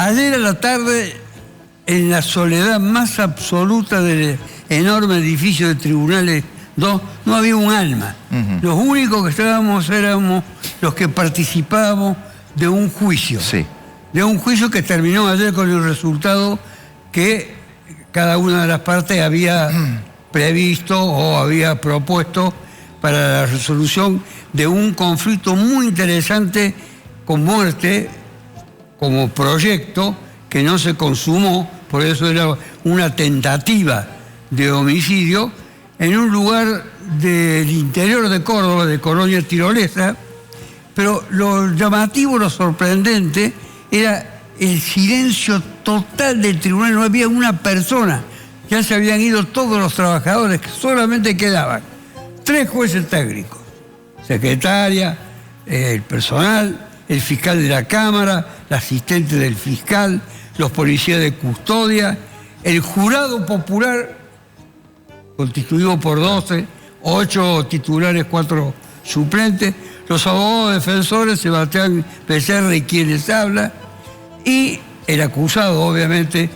Ayer a la tarde, en la soledad más absoluta del enorme edificio de Tribunales 2, no había un alma. Los únicos que estábamos éramos los que participábamos de un juicio. Sí. De un juicio que terminó ayer con el resultado que cada una de las partes había previsto o había propuesto para la resolución de un conflicto muy interesante con muerte como proyecto que no se consumó, por eso era una tentativa de homicidio en un lugar del interior de Córdoba, de Colonia Tirolesa, pero lo llamativo, lo sorprendente, era el silencio total del tribunal. No había una persona, ya se habían ido todos los trabajadores, que solamente quedaban 3 jueces técnicos, secretaria, el personal, el fiscal de la Cámara, la asistente del fiscal, los policías de custodia, el jurado popular, constituido por 12, 8 titulares, 4 suplentes, los abogados defensores, Sebastián Becerra y quienes hablan, y el acusado, obviamente,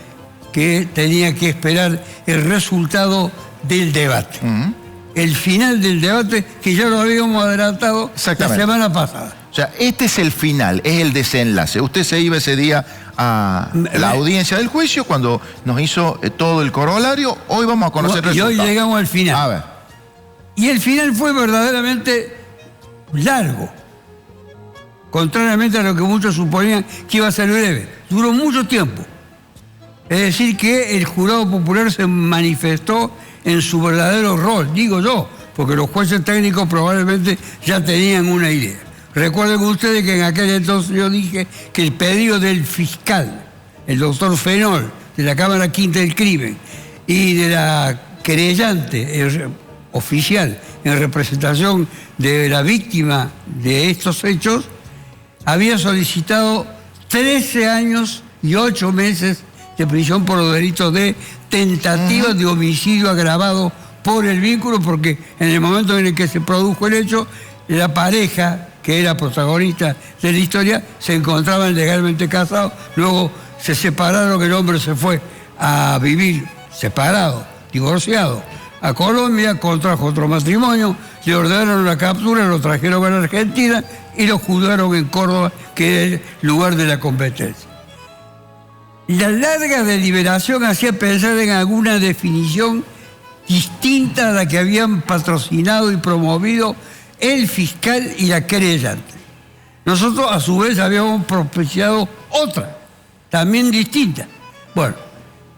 que tenía que esperar el resultado del debate. El final del debate, que ya lo habíamos adelantado la semana pasada. O sea, este es el final, es el desenlace. Usted se iba ese día a la audiencia del juicio cuando nos hizo todo el corolario. Hoy vamos a conocer el resultado. Y hoy llegamos al final. A ver. Y el final fue verdaderamente largo. Contrariamente a lo que muchos suponían que iba a ser breve. Duró mucho tiempo. Es decir, que el jurado popular se manifestó en su verdadero rol, digo yo, porque los jueces técnicos probablemente ya tenían una idea. Recuerden ustedes que en aquel entonces yo dije que el pedido del fiscal, el doctor Fenol, de la Cámara Quinta del Crimen, y de la querellante oficial en representación de la víctima de estos hechos, había solicitado 13 años y 8 meses de prisión por los delitos de tentativa de homicidio agravado por el vínculo, porque en el momento en el que se produjo el hecho, la pareja, que era protagonista de la historia, se encontraban legalmente casados, luego se separaron, el hombre se fue a vivir separado, divorciado, a Colombia, contrajo otro matrimonio, le ordenaron la captura, lo trajeron a la Argentina y lo juzgaron en Córdoba, que es el lugar de la competencia. La larga deliberación hacía pensar en alguna definición distinta a la que habían patrocinado y promovido el fiscal y la querellante. Nosotros, a su vez, habíamos propiciado otra, también distinta. Bueno,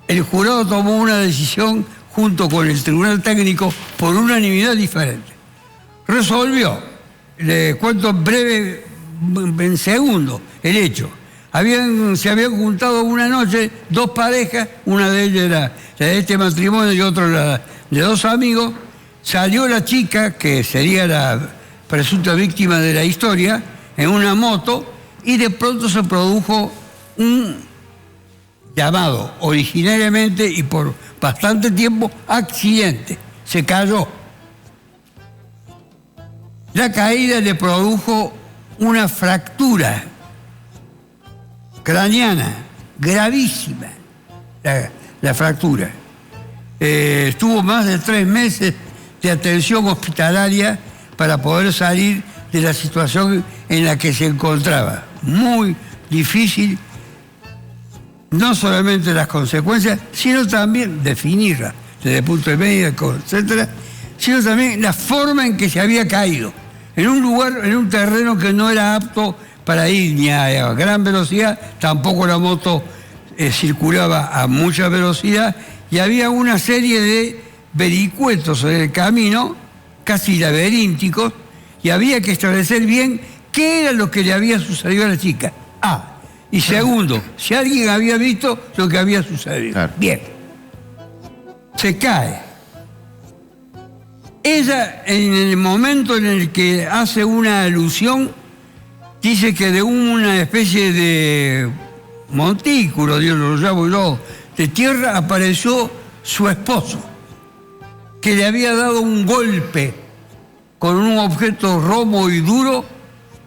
el jurado tomó una decisión junto con el Tribunal Técnico por unanimidad diferente. Resolvió, le cuento en breve, en segundo, el hecho. Se habían juntado una noche 2 parejas, una de ellas era la de este matrimonio y otra la de 2 amigos. Salió la chica, que sería la presunta víctima de la historia, en una moto, y de pronto se produjo un llamado originariamente y por bastante tiempo accidente. Se cayó. La caída le produjo una fractura craneana gravísima, la fractura. Estuvo más de 3 meses de atención hospitalaria para poder salir de la situación en la que se encontraba. Muy difícil, no solamente las consecuencias, sino también definirlas desde el punto de médico, etcétera, sino también la forma en que se había caído. En un lugar, en un terreno que no era apto para ir ni a gran velocidad, tampoco la moto circulaba a mucha velocidad, y había una serie de vericuetos en el camino, casi laberínticos, y había que establecer bien qué era lo que le había sucedido a la chica. Y segundo, si alguien había visto lo que había sucedido. Claro. Bien. Se cae. Ella, en el momento en el que hace una alusión, dice que de una especie de montículo, Dios lo llamo yo, de tierra, apareció su esposo, que le había dado un golpe con un objeto romo y duro,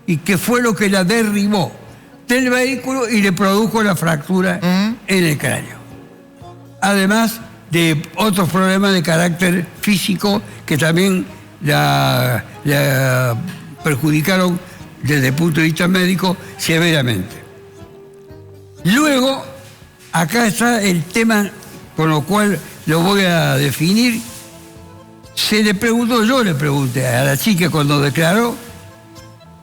y que fue lo que la derribó. del vehículo y le produjo la fractura en el cráneo. Además de otros problemas de carácter físico que también la perjudicaron desde el punto de vista médico severamente. Luego, acá está el tema con lo cual lo voy a definir. Yo le pregunté a la chica cuando declaró,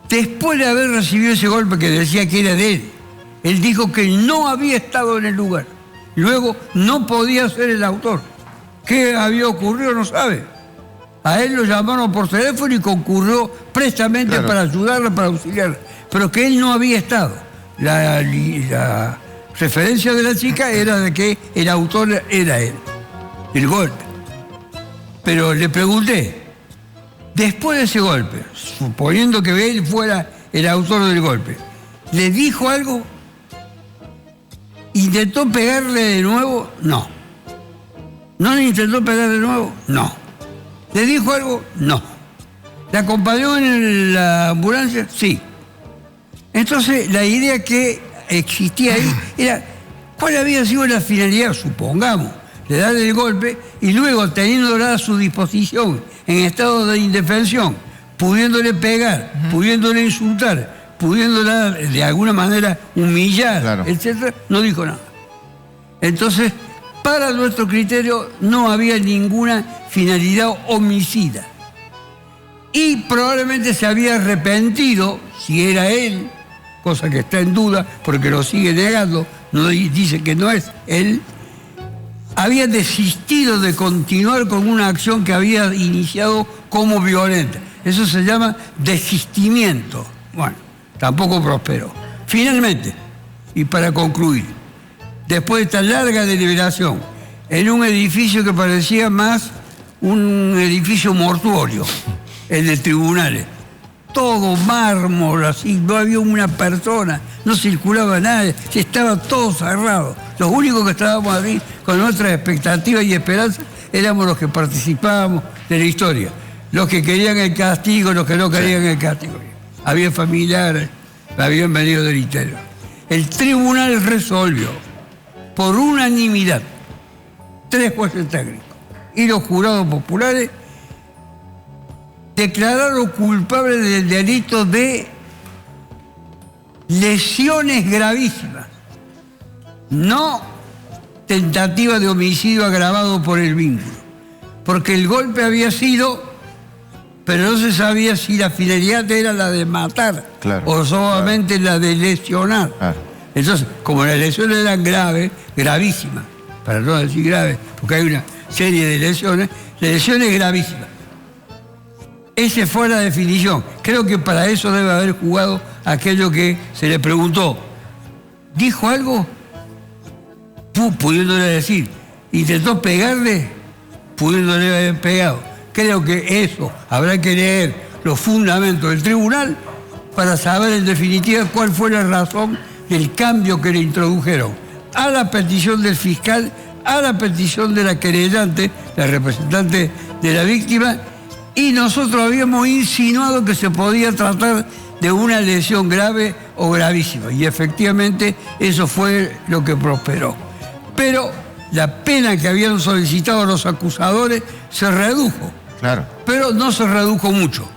después de haber recibido ese golpe que decía que era de él dijo que no había estado en el lugar. Luego no podía ser el autor. ¿Qué había ocurrido? No sabe. A él lo llamaron por teléfono y concurrió prestamente para ayudarla, para auxiliarla. Pero que él no había estado. La referencia de la chica era de que el autor era él, el golpe. Pero le pregunté, después de ese golpe, suponiendo que él fuera el autor del golpe, ¿le dijo algo? ¿Intentó pegarle de nuevo? No. ¿No le intentó pegar de nuevo? No. ¿Le dijo algo? No. ¿La acompañó en la ambulancia? Sí. Entonces, la idea que existía ahí era, ¿cuál había sido la finalidad? Supongamos, de darle el golpe y luego, teniéndola a su disposición en estado de indefensión, pudiéndole pegar, pudiéndole insultar, pudiéndola de alguna manera humillar, etc., no dijo nada. Entonces, para nuestro criterio, no había ninguna finalidad homicida. Y probablemente se había arrepentido, si era él, cosa que está en duda porque lo sigue negando, no dice que no es él, había desistido de continuar con una acción que había iniciado como violenta. Eso se llama desistimiento. Bueno, tampoco prosperó. Finalmente, y para concluir, después de esta larga deliberación, en un edificio que parecía más un edificio mortuorio, el de tribunales, todo mármol, así, no había una persona, no circulaba nadie, estaba todo cerrado. Los únicos que estábamos ahí con nuestras expectativas y esperanzas éramos los que participábamos de la historia. Los que querían el castigo, los que no querían el castigo. Había familiares, habían venido del interior. El tribunal resolvió por unanimidad, 3 jueces técnicos y los jurados populares, declararlo culpable del delito de lesiones gravísimas, no tentativa de homicidio agravado por el vínculo, porque el golpe había sido, pero no se sabía si la finalidad era la de matar o solamente la de lesionar. Entonces, como las lesiones eran gravísimas, para no decir graves, porque hay una serie de lesiones gravísimas. Esa fue la definición. Creo que para eso debe haber jugado aquello que se le preguntó. ¿Dijo algo? Pudiéndole decir. ¿Intentó pegarle? Pudiéndole haber pegado. Creo que eso habrá que leer los fundamentos del tribunal para saber en definitiva cuál fue la razón del cambio que le introdujeron a la petición del fiscal, a la petición de la querellante, la representante de la víctima. Y nosotros habíamos insinuado que se podía tratar de una lesión grave o gravísima. Y efectivamente eso fue lo que prosperó. Pero la pena que habían solicitado los acusadores se redujo. Pero no se redujo mucho.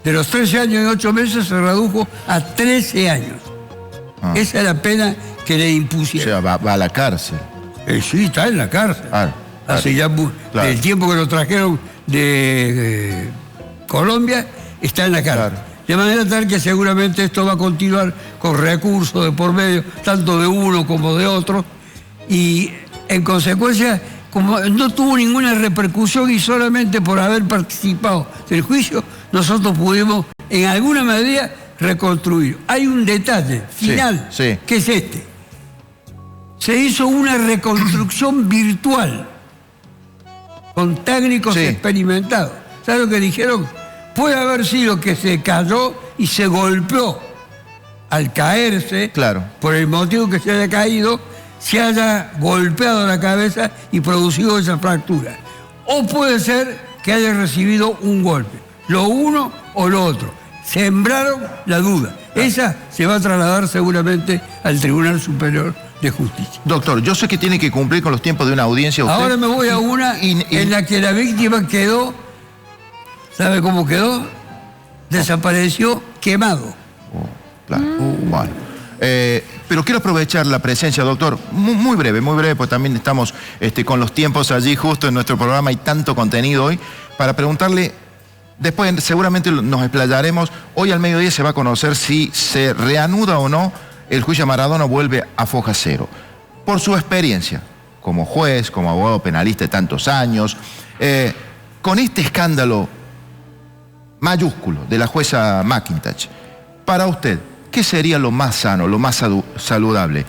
De los 13 años y 8 meses se redujo a 13 años. Esa es la pena que le impusieron. O sea, va a la cárcel. Sí, está en la cárcel. Hace ya el tiempo que lo trajeron de Colombia, está en la cárcel. De manera tal que seguramente esto va a continuar con recursos de por medio, tanto de uno como de otro, y en consecuencia, como no tuvo ninguna repercusión y solamente por haber participado del juicio, nosotros pudimos en alguna medida reconstruir. Hay un detalle final, que es este. Se hizo una reconstrucción virtual con técnicos experimentados. ¿Sabes lo que dijeron? Puede haber sido que se cayó y se golpeó al caerse, por el motivo que se haya caído, se haya golpeado la cabeza y producido esa fractura. O puede ser que haya recibido un golpe, lo uno o lo otro. sembraron la duda. Esa se va a trasladar seguramente al Tribunal Superior de Justicia. Doctor, yo sé que tiene que cumplir con los tiempos de una audiencia. Usted, ahora me voy a una en la que la víctima quedó, ¿sabe cómo quedó? Desapareció quemado. Claro. Bueno. Pero quiero aprovechar la presencia, doctor, muy breve, porque también estamos con los tiempos allí justo en nuestro programa, hay tanto contenido hoy, para preguntarle, después seguramente nos explayaremos, hoy al mediodía se va a conocer si se reanuda o no el juicio a Maradona, vuelve a foja cero. Por su experiencia, como juez, como abogado penalista de tantos años, con este escándalo mayúsculo de la jueza McIntosh, para usted, ¿qué sería lo más sano, lo más saludable?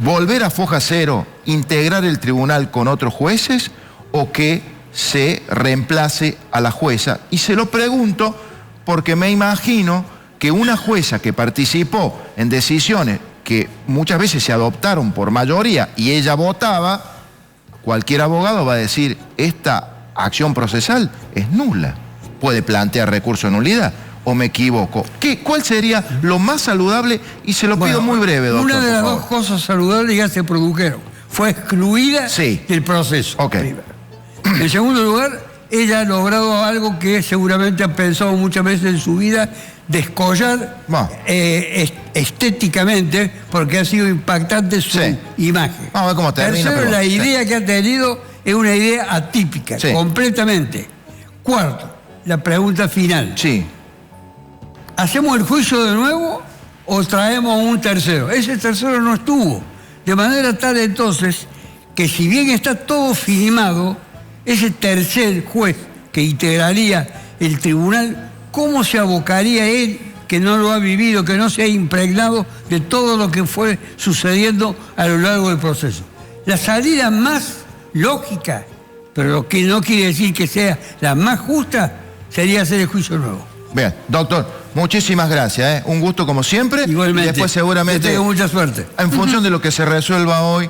¿Volver a foja cero, integrar el tribunal con otros jueces o que se reemplace a la jueza? Y se lo pregunto porque me imagino que una jueza que participó en decisiones que muchas veces se adoptaron por mayoría y ella votaba, cualquier abogado va a decir, esta acción procesal es nula. Puede plantear recurso de nulidad. ¿O me equivoco? ¿Cuál sería lo más saludable? Y se lo pido muy breve, doctor. Una de las dos cosas saludables ya se produjeron. Fue excluida del proceso. Okay. En segundo lugar, ella ha logrado algo que seguramente ha pensado muchas veces en su vida, descollar estéticamente, porque ha sido impactante su imagen. Vamos a ver cómo termina. Tercero, la idea que ha tenido es una idea atípica, completamente. Cuarto, la pregunta final. ¿Hacemos el juicio de nuevo o traemos un tercero? Ese tercero no estuvo. De manera tal entonces que si bien está todo filmado, ese tercer juez que integraría el tribunal, ¿cómo se abocaría él, que no lo ha vivido, que no se ha impregnado de todo lo que fue sucediendo a lo largo del proceso? La salida más lógica, pero lo que no quiere decir que sea la más justa, sería hacer el juicio nuevo. Bien, doctor, muchísimas gracias, un gusto como siempre. Igualmente. Y después seguramente, tengo mucha suerte. En función de lo que se resuelva hoy,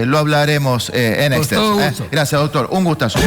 lo hablaremos en extenso. Todo gusto. Gracias, doctor, un gustazo. Bueno.